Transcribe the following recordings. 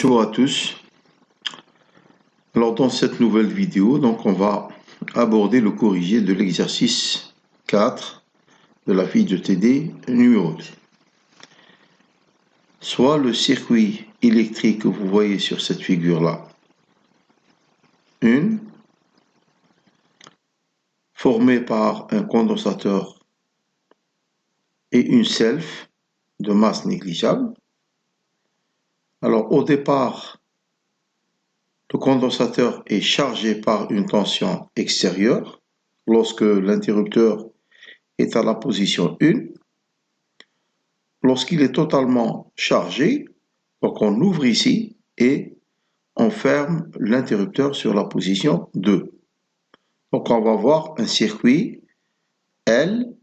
Bonjour à tous. Alors dans cette nouvelle vidéo, on va aborder le corrigé de l'exercice 4 de la fiche de TD numéro 2. Soit le circuit électrique que vous voyez sur cette figure-là, formé par un condensateur et une self de masse négligeable. Alors au départ, le condensateur est chargé par une tension extérieure lorsque l'interrupteur est à la position 1. Lorsqu'il est totalement chargé, donc on ouvre ici et on ferme l'interrupteur sur la position 2. Donc on va voir un circuit LC.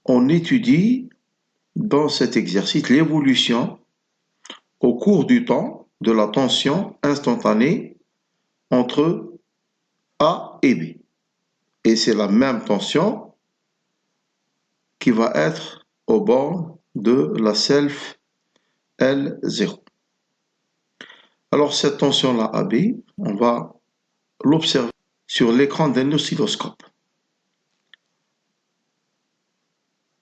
On étudie dans cet exercice l'évolution au cours du temps de la tension instantanée entre A et B. Et c'est la même tension qui va être au bornes de la self L0. Alors cette tension-là AB, on va l'observer sur l'écran d'un oscilloscope.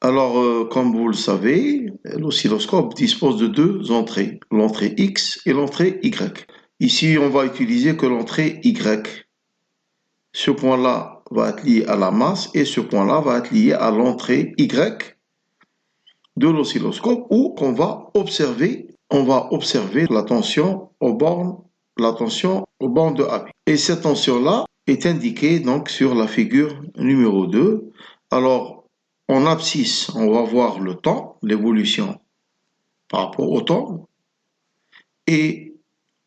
Alors, comme vous le savez, l'oscilloscope dispose de deux entrées, l'entrée X et l'entrée Y. Ici, on va utiliser que l'entrée Y. Ce point-là va être lié à la masse et ce point-là va être lié à l'entrée Y de l'oscilloscope où on va observer la tension aux bornes de AB. Et cette tension-là est indiquée donc sur la figure numéro 2. Alors, en abscisse, on va voir le temps, l'évolution par rapport au temps. Et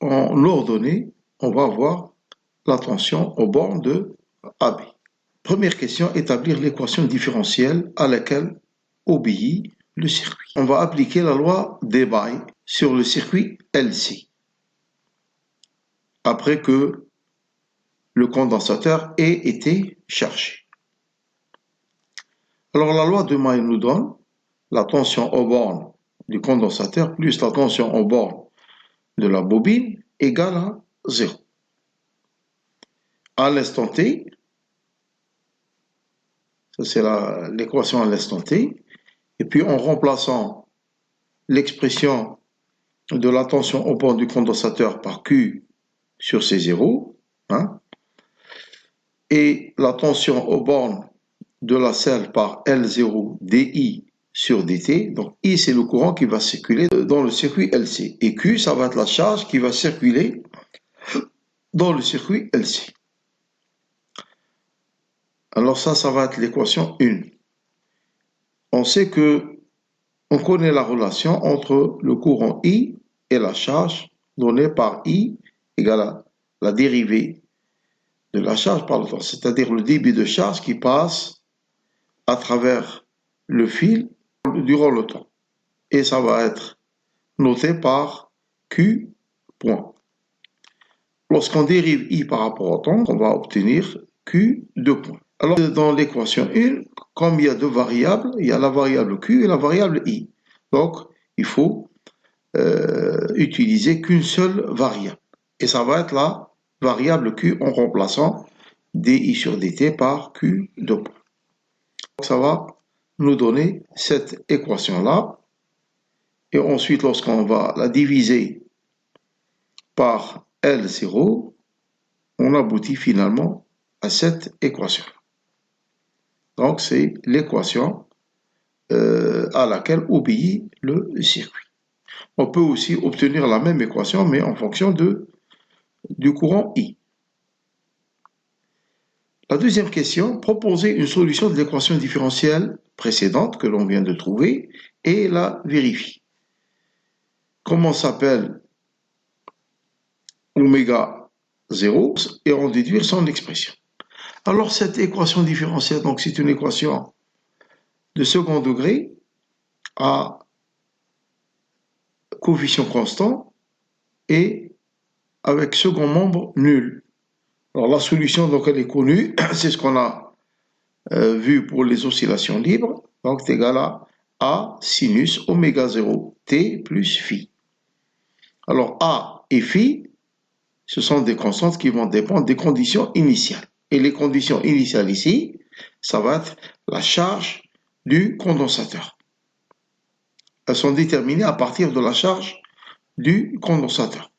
en ordonnée, on va voir la tension aux bornes de AB. Première question, établir l'équation différentielle à laquelle obéit le circuit. On va appliquer la loi Debye sur le circuit LC. Après que le condensateur ait été chargé. Alors la loi de Debye nous donne la tension aux bornes du condensateur plus la tension aux bornes de la bobine égale à 0. À l'instant T, ça c'est l'équation à l'instant T, et puis en remplaçant l'expression de la tension aux bornes du condensateur par Q sur C0, et la tension aux bornes de la selle par L0 dI sur dt. Donc I, c'est le courant qui va circuler dans le circuit LC. Et Q, ça va être la charge qui va circuler dans le circuit LC. Alors ça va être l'équation 1. On sait que on connaît la relation entre le courant I et la charge donnée par I égale à la dérivée de la charge par le temps, c'est-à-dire le débit de charge qui passe à travers le fil durant le temps. Et ça va être noté par Q point. Lorsqu'on dérive I par rapport au temps, on va obtenir Q 2 points. Alors dans l'équation 1, comme il y a deux variables, il y a la variable Q et la variable I. Donc il faut utiliser qu'une seule variable. Et ça va être la variable Q en remplaçant dI sur dt par Q 2 points. Donc ça va nous donner cette équation-là. Et ensuite, lorsqu'on va la diviser par L0, on aboutit finalement à cette équation. Donc c'est l'équation à laquelle obéit le circuit. On peut aussi obtenir la même équation, mais en fonction du courant I. La deuxième question, proposer une solution de l'équation différentielle précédente que l'on vient de trouver et la vérifier. Comment s'appelle oméga 0 et en déduire son expression. Alors cette équation différentielle, donc c'est une équation de second degré à coefficient constant et avec second membre nul. Alors la solution, donc elle est connue, c'est ce qu'on a vu pour les oscillations libres, donc c'est égal à A sinus oméga 0 t plus phi. Alors A et phi, ce sont des constantes qui vont dépendre des conditions initiales. Et les conditions initiales ici, ça va être la charge du condensateur. Elles sont déterminées à partir de la charge du condensateur.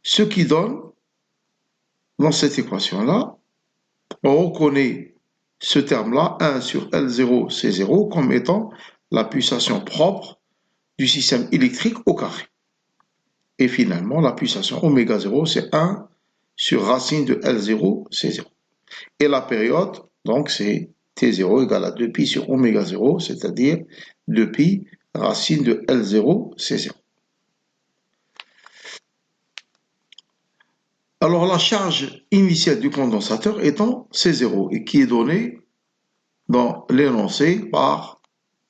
Ce qui donne, dans cette équation-là, on reconnaît ce terme-là, 1 sur L0, C0, comme étant la pulsation propre du système électrique au carré. Et finalement, la pulsation oméga 0, c'est 1 sur racine de L0, C0. Et la période, donc, c'est T0 égale à 2pi sur oméga 0, c'est-à-dire 2pi racine de L0, C0. Alors, la charge initiale du condensateur étant C0 et qui est donnée dans l'énoncé par,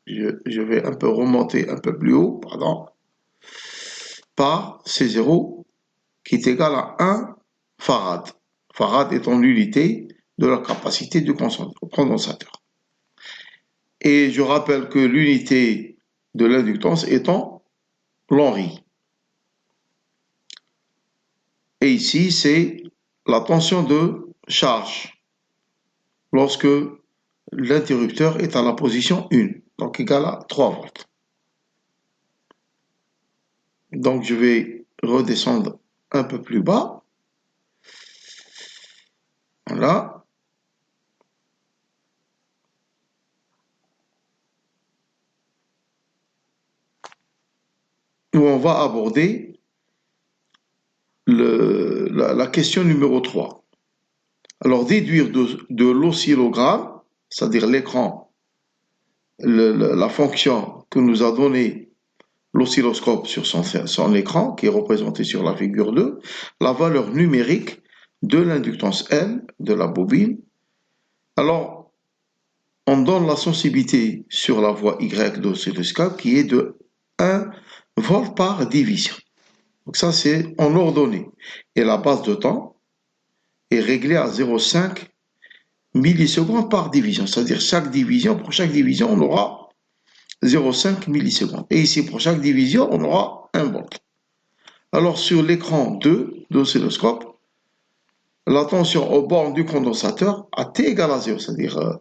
je vais un peu remonter un peu plus haut, pardon, par C0 qui est égal à 1 farad. Farad étant l'unité de la capacité du condensateur. Et je rappelle que l'unité de l'inductance étant l'Henry. Et ici, c'est la tension de charge lorsque l'interrupteur est à la position 1, donc égal à 3 volts. Donc, je vais redescendre un peu plus bas. Voilà. Où on va aborder la question numéro 3. Alors, déduire de l'oscillogramme, c'est-à-dire l'écran, la fonction que nous a donnée l'oscilloscope sur son écran, qui est représenté sur la figure 2, la valeur numérique de l'inductance L de la bobine. Alors, on donne la sensibilité sur la voie Y de l'oscilloscope qui est de 1 volt par division. Donc ça, c'est en ordonnée. Et la base de temps est réglée à 0,5 millisecondes par division. C'est-à-dire pour chaque division, on aura 0,5 millisecondes. Et ici, pour chaque division, on aura 1 volt. Alors, sur l'écran 2 de l'oscilloscope, la tension aux bornes du condensateur à T égale à 0, c'est-à-dire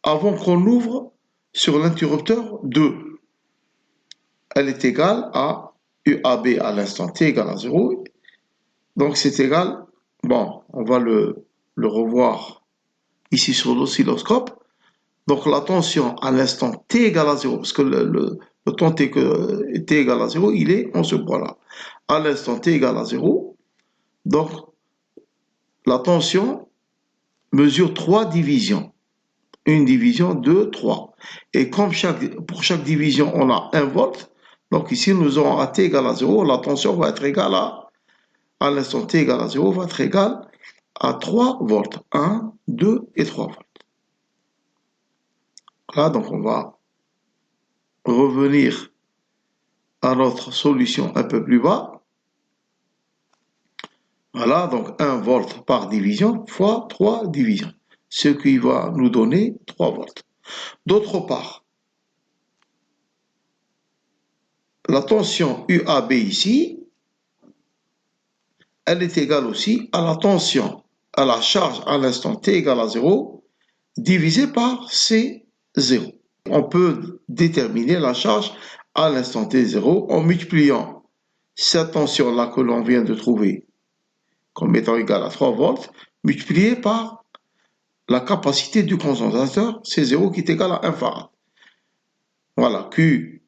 avant qu'on ouvre sur l'interrupteur 2, elle est égale à UAB à l'instant T égale à 0. Donc, c'est égal, bon, on va le revoir ici sur l'oscilloscope. Donc, la tension à l'instant T égale à 0, parce que le temps T égale à 0, il est en ce point-là. À l'instant T égale à 0, donc, la tension mesure 3 divisions. Une division, 2, 3. Et comme pour chaque division, on a 1 volt, donc ici, nous aurons à T égale à 0, la tension va être égale à l'instant T égale à 0, va être égale à 3 volts. 1, 2 et 3 volts. Là, donc, on va revenir à notre solution un peu plus bas. Voilà, donc 1 volt par division fois 3 divisions, ce qui va nous donner 3 volts. D'autre part, la tension UAB ici, elle est égale aussi à la tension, à la charge à l'instant T égale à 0, divisé par C0. On peut déterminer la charge à l'instant T0 en multipliant cette tension-là que l'on vient de trouver comme étant égale à 3 volts, multipliée par la capacité du condensateur, C0 qui est égal à 1 farad. Voilà, Q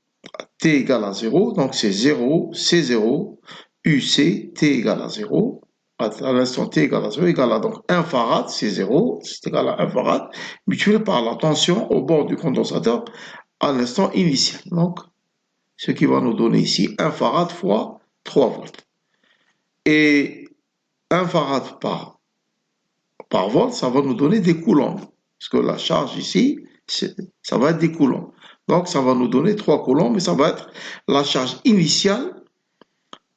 T égale à 0, donc c'est 0, C0, UC, T égale à 0, à l'instant T égale à 0, égale à donc 1 farad, c'est 0, c'est égal à 1 farad, multiplié par la tension au bord du condensateur à l'instant initial. Donc, ce qui va nous donner ici 1 farad fois 3 volts. Et 1 farad par volt, ça va nous donner des coulombs. Parce que la charge ici, ça va être des coulombs. Donc, ça va nous donner 3 coulombs, mais ça va être la charge initiale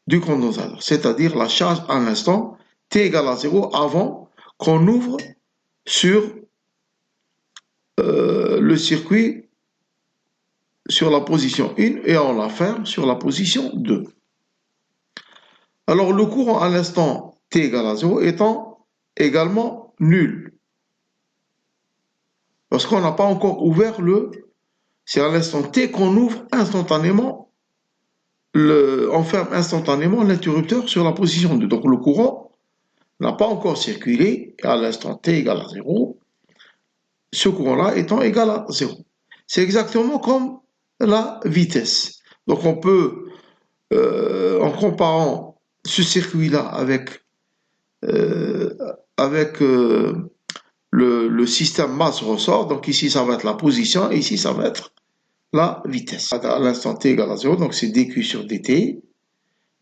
du condensateur, c'est-à-dire la charge à l'instant T égale à 0 avant qu'on ouvre sur le circuit sur la position 1 et on la ferme sur la position 2. Alors le courant à l'instant t égale à 0 étant également nul. Parce qu'on n'a pas encore ouvert c'est à l'instant t qu'on ouvre instantanément, on ferme instantanément l'interrupteur sur la position 2. Donc le courant n'a pas encore circulé et à l'instant t égale à 0, ce courant-là étant égal à 0. C'est exactement comme la vitesse. Donc on peut, en comparant ce circuit-là avec le système masse-ressort, donc ici ça va être la position, et ici ça va être la vitesse. À l'instant t égale à 0, donc c'est dq sur dt,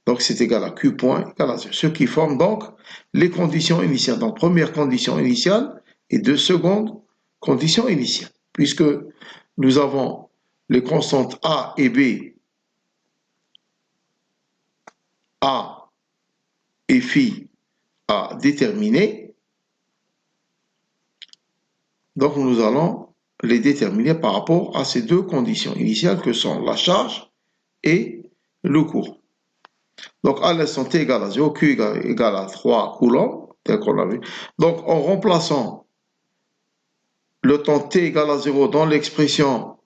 donc c'est égal à q point égal à 0, ce qui forme donc les conditions initiales. Donc première condition initiale et seconde condition initiale, puisque nous avons les constantes a et b, a et phi à déterminer. Donc nous allons les déterminer par rapport à ces deux conditions initiales que sont la charge et le courant. Donc à l'instant t égale à 0, Q égale à 3 coulombs, tel qu'on l'a vu. Donc en remplaçant le temps t égale à 0 dans l'expression,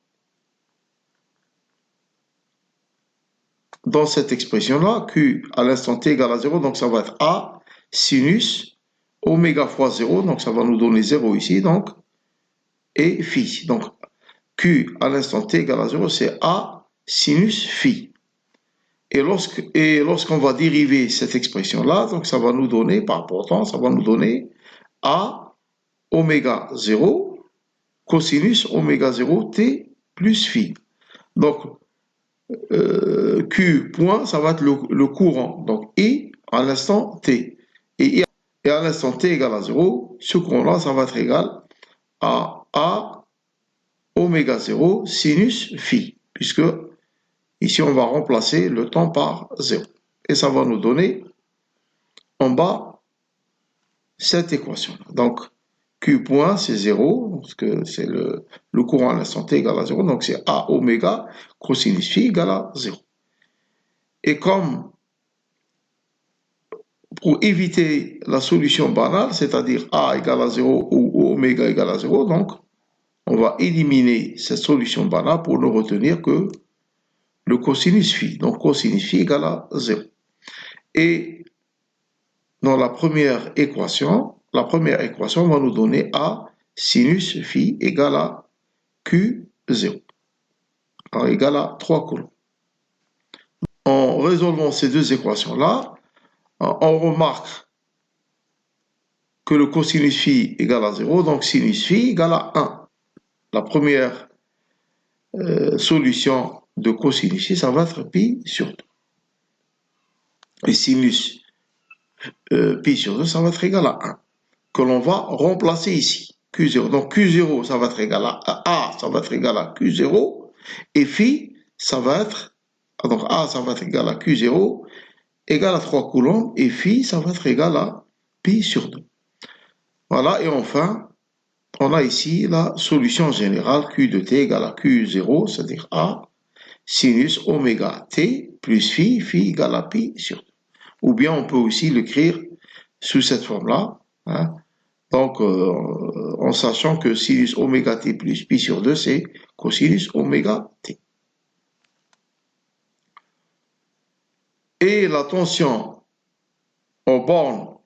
dans cette expression-là, Q à l'instant t égale à 0, donc ça va être A sinus oméga fois 0, donc ça va nous donner 0 ici, donc, et phi. Donc Q à l'instant t égale à 0, c'est A sinus phi. Et lorsqu'on va dériver cette expression-là, donc ça va nous donner, par rapport au temps, ça va nous donner A oméga 0 cosinus oméga 0 t plus phi. Donc, Q point, ça va être le courant. Donc, I à l'instant t. Et à l'instant t égale à 0, ce courant-là, ça va être égal à A oméga 0 sinus phi, puisque ici, on va remplacer le temps par 0. Et ça va nous donner en bas cette équation. Donc, Q point, c'est 0, parce que c'est le courant à l'instant t égale à 0. Donc, c'est A oméga cosinus phi égale à 0. Et comme pour éviter la solution banale, c'est-à-dire A égale à 0 ou oméga égale à 0, donc on va éliminer cette solution banale pour ne retenir que le cosinus phi. Donc cosinus phi égale à 0. Et dans la première équation va nous donner A sinus phi égale à Q0. Alors égale à 3 coulombs. En résolvant ces deux équations-là, on remarque que le cosinus phi égale à 0, donc sinus phi égale à 1. La première solution de cosinus phi, ça va être pi sur 2. Et sinus pi sur 2, ça va être égal à 1, que l'on va remplacer ici, Q0. Donc Q0, ça va être égal à A, ça va être égal à Q0, et phi, ça va être, donc A, ça va être égal à Q0, égal à 3 coulombs, et phi, ça va être égal à pi sur 2. Voilà, et enfin, on a ici la solution générale, Q de t égale à Q0, c'est-à-dire A, sinus oméga t plus phi, phi égale à pi sur 2. Ou bien on peut aussi l'écrire sous cette forme-là, hein. Donc en sachant que sinus oméga t plus pi sur 2, c'est cosinus oméga t. Et la tension aux bornes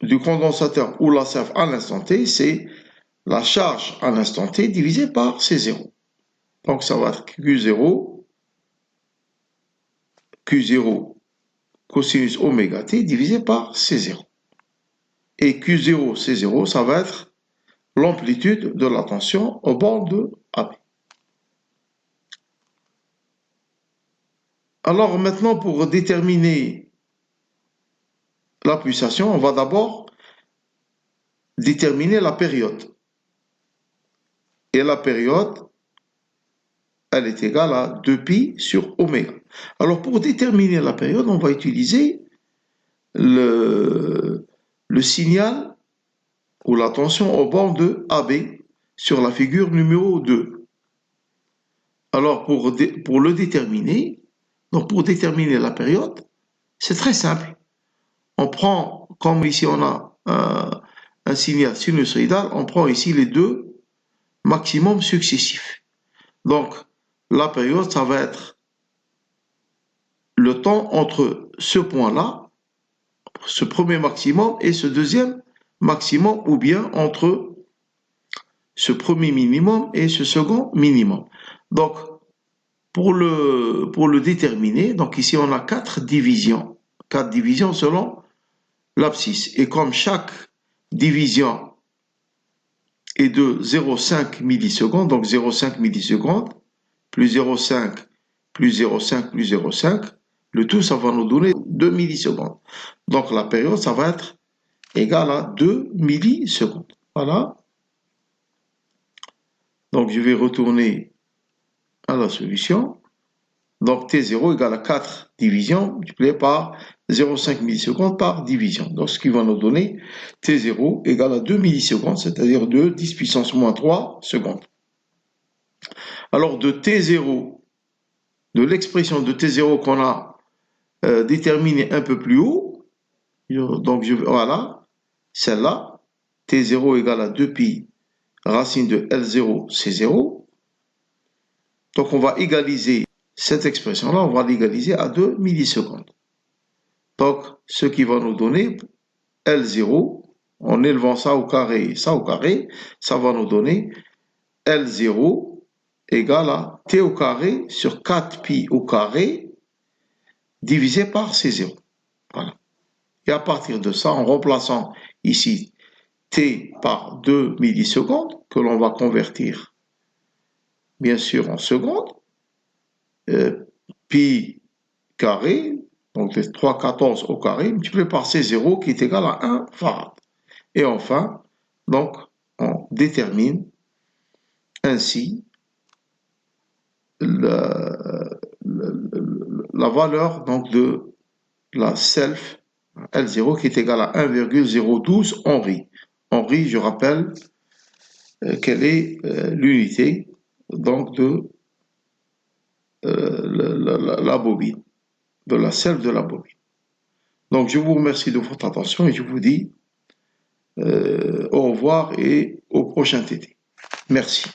du condensateur ou la sève à l'instant t, c'est la charge à l'instant t divisée par C0. Donc ça va être Q0 cosinus oméga t divisé par C0. Et Q0, C0, ça va être l'amplitude de la tension au bord de AB. Alors maintenant, pour déterminer la pulsation, on va d'abord déterminer la période. Et la période, elle est égale à 2pi sur oméga. Alors pour déterminer la période, on va utiliser le signal ou la tension au bord de AB sur la figure numéro 2. Alors, pour le déterminer, donc pour déterminer la période, c'est très simple. On prend, comme ici on a un signal sinusoïdal, on prend ici les deux maximums successifs. Donc, la période, ça va être le temps entre ce point-là, ce premier maximum, et ce deuxième maximum, ou bien entre ce premier minimum et ce second minimum. Donc, pour le déterminer, donc ici on a 4 divisions selon l'abscisse. Et comme chaque division est de 0,5 millisecondes, donc 0,5 millisecondes, plus 0,5, plus 0,5, plus 0,5, le tout, ça va nous donner 2 millisecondes. Donc la période, ça va être égal à 2 millisecondes. Voilà. Donc je vais retourner à la solution. Donc T0 égale à 4 divisions multiplié par 0,5 millisecondes par division. Donc ce qui va nous donner T0 égale à 2 millisecondes, c'est-à-dire 2 10 puissance moins 3 secondes. Alors de T0, de l'expression de T0 qu'on a déterminée un peu plus haut, donc voilà, celle-là, T0 égale à 2 pi racine de L0, C0. Donc on va égaliser cette expression-là, on va l'égaliser à 2 millisecondes. Donc, ce qui va nous donner L0, en élevant ça au carré, ça va nous donner L0 égale à T au carré sur 4 pi au carré divisé par C0. Voilà. Et à partir de ça, en remplaçant ici T par 2 millisecondes, que l'on va convertir bien sûr en secondes, pi carré, donc 3,14 au carré, multiplié par C0 qui est égal à 1 farad. Et enfin, donc, on détermine ainsi la valeur donc, de la self L0 qui est égale à 1,012 Henri. Henri, je rappelle quelle est l'unité donc de la bobine, de la self de la bobine. Donc, je vous remercie de votre attention et je vous dis au revoir et au prochain TT. Merci.